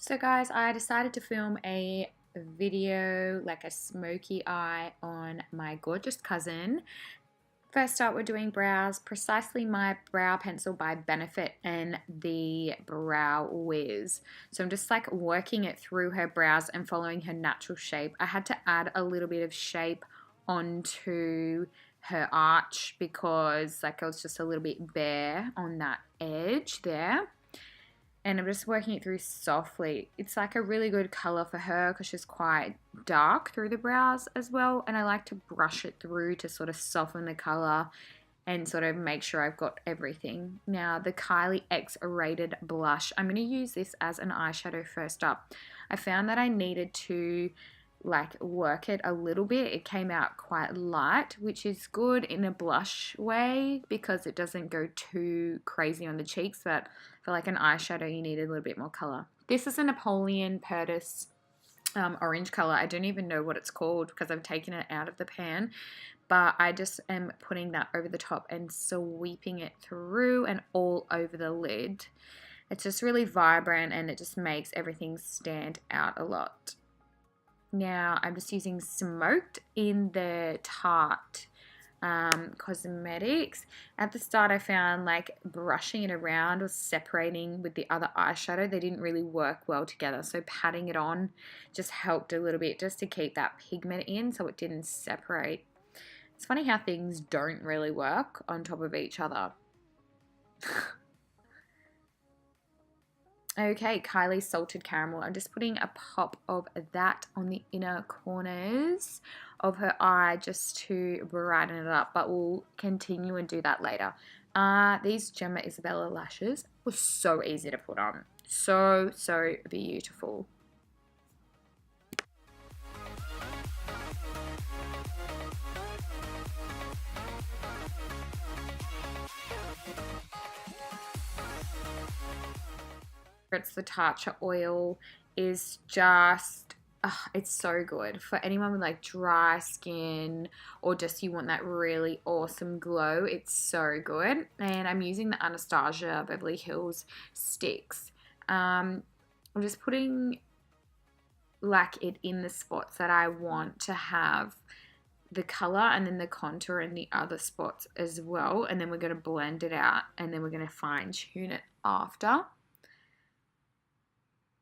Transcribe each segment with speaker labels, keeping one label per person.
Speaker 1: So guys, I decided to film a video, like a smoky eye on my gorgeous cousin. First up, we're doing brows, precisely my brow pencil by Benefit and the Brow Wiz. So I'm just like working it through her brows and following her natural shape. I had to add a little bit of shape onto her arch because like it was just a little bit bare on that edge there. And I'm just working it through softly. It's like a really good color for her because she's quite dark through the brows as well, and I like to brush it through to sort of soften the color and sort of make sure I've got everything. Now the Kylie X Rated blush, I'm going to use this as an eyeshadow first up. I found that I needed to like work it a little bit. It came out quite light, which is good in a blush way because it doesn't go too crazy on the cheeks, but for like an eyeshadow you need a little bit more color. This is a Napoleon Purtis orange color. I don't even know what it's called because I've taken it out of the pan, but I just am putting that over the top and sweeping it through and all over the lid. It's just really vibrant and it just makes everything stand out a lot. Now I'm just using Smoked in the Tarte Cosmetics. At the start I found like brushing it around was separating with the other eyeshadow. They didn't really work well together, so patting it on just helped a little bit just to keep that pigment in so it didn't separate. It's funny how things don't really work on top of each other. Okay, Kylie's Salted Caramel. I'm just putting a pop of that on the inner corners of her eye just to brighten it up, but we'll continue and do that later. These Gemma Isabella lashes were so easy to put on. So beautiful. It's the Tatcha oil is just it's so good for anyone with like dry skin or just you want that really awesome glow. It's so good. And I'm using the Anastasia Beverly Hills sticks. I'm just putting like it in the spots that I want to have the color and then the contour in the other spots as well, and then we're going to blend it out and then we're going to fine tune it after.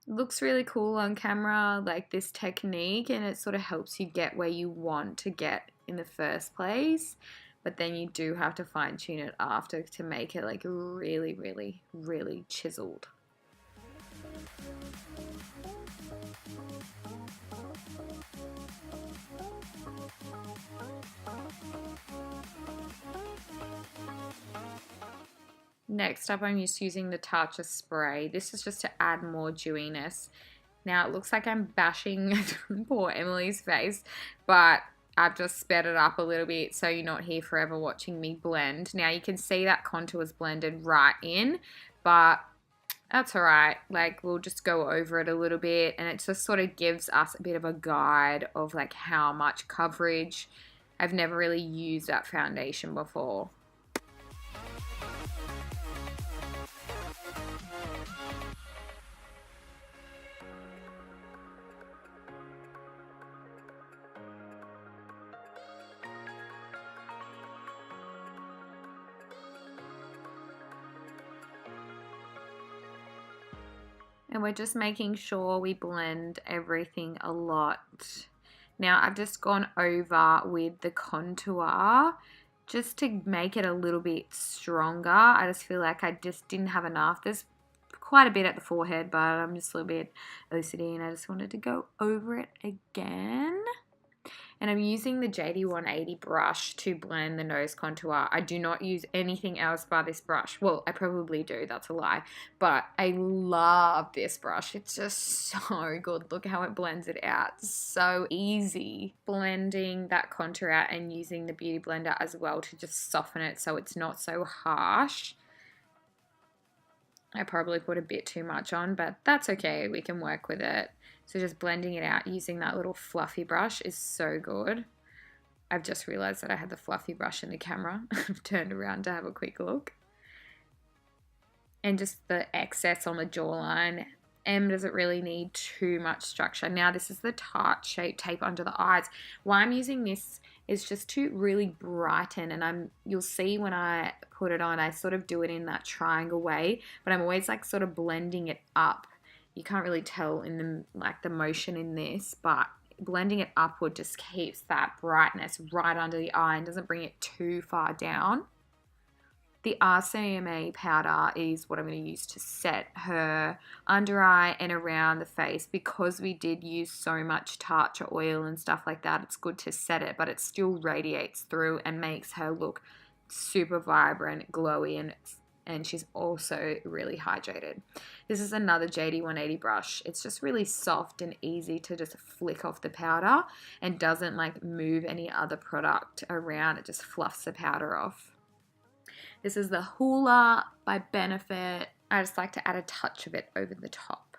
Speaker 1: Looks really cool on camera, like this technique, and it sort of helps you get where you want to get in the first place, but then you do have to fine tune it after to make it like really chiseled. Next up, I'm just using the Tatcha spray. This is just to add more dewiness. Now, it looks like I'm bashing poor Emily's face, but I've just sped it up a little bit so you're not here forever watching me blend. Now, you can see that contour is blended right in, but that's all right. Like, we'll just go over it a little bit, and it just sort of gives us a bit of a guide of, like, how much coverage. I've never really used that foundation before. And we're just making sure we blend everything a lot. Now I've just gone over with the contour just to make it a little bit stronger. I just feel like I just didn't have enough. There's quite a bit at the forehead, but I'm just a little bit OCD and I just wanted to go over it again. And I'm using the JD 180 brush to blend the nose contour. I do not use anything else by this brush. Well, I probably do, that's a lie. But I love this brush. It's just so good. Look how it blends it out. So easy. Blending that contour out and using the Beauty Blender as well to just soften it so it's not so harsh. I probably put a bit too much on, but that's okay. We can work with it. So just blending it out using that little fluffy brush is so good. I've just realized that I had the fluffy brush in the camera. I've turned around to have a quick look. And just the excess on the jawline M doesn't really need too much structure. Now this is the tart shape tape under the eyes. Why I'm using this is just to really brighten, and you'll see when I put it on, I sort of do it in that triangle way, but I'm always like sort of blending it up. You can't really tell in the motion in this, but blending it upward just keeps that brightness right under the eye and doesn't bring it too far down. The RCMA powder is what I'm going to use to set her under eye and around the face. Because we did use so much tartar oil and stuff like that, it's good to set it, but it still radiates through and makes her look super vibrant, glowy, and she's also really hydrated. This is another JD 180 brush. It's just really soft and easy to just flick off the powder and doesn't like move any other product around. It just fluffs the powder off. This is the Hoola by Benefit. I just like to add a touch of it over the top.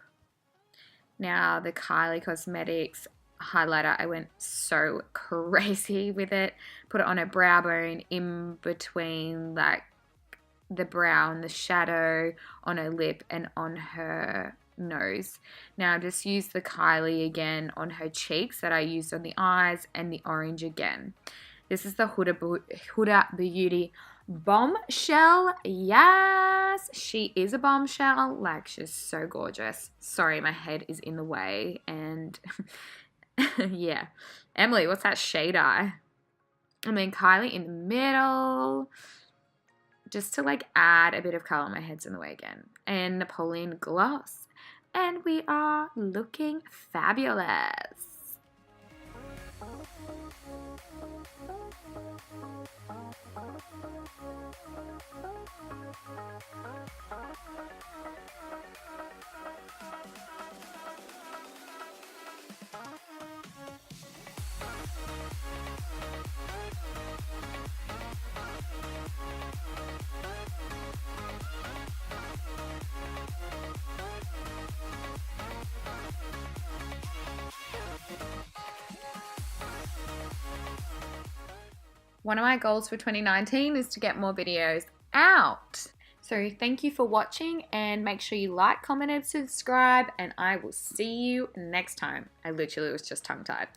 Speaker 1: Now the Kylie Cosmetics highlighter, I went so crazy with it. Put it on her brow bone, in between like the brow and the shadow, on her lip and on her nose. Now just use the Kylie again on her cheeks that I used on the eyes, and the orange again. This is the Huda Beauty Bombshell. Yes, she is a bombshell. Like, she's so gorgeous. Sorry, my head is in the way. And yeah. Emily, what's that shade eye? And then Kylie in the middle, just to like add a bit of color. My head's in the way again. And Napoleon gloss. And we are looking fabulous. One of my goals for 2019 is to get more videos out. So thank you for watching, and make sure you like, comment, and subscribe, and I will see you next time. I literally was just tongue-tied.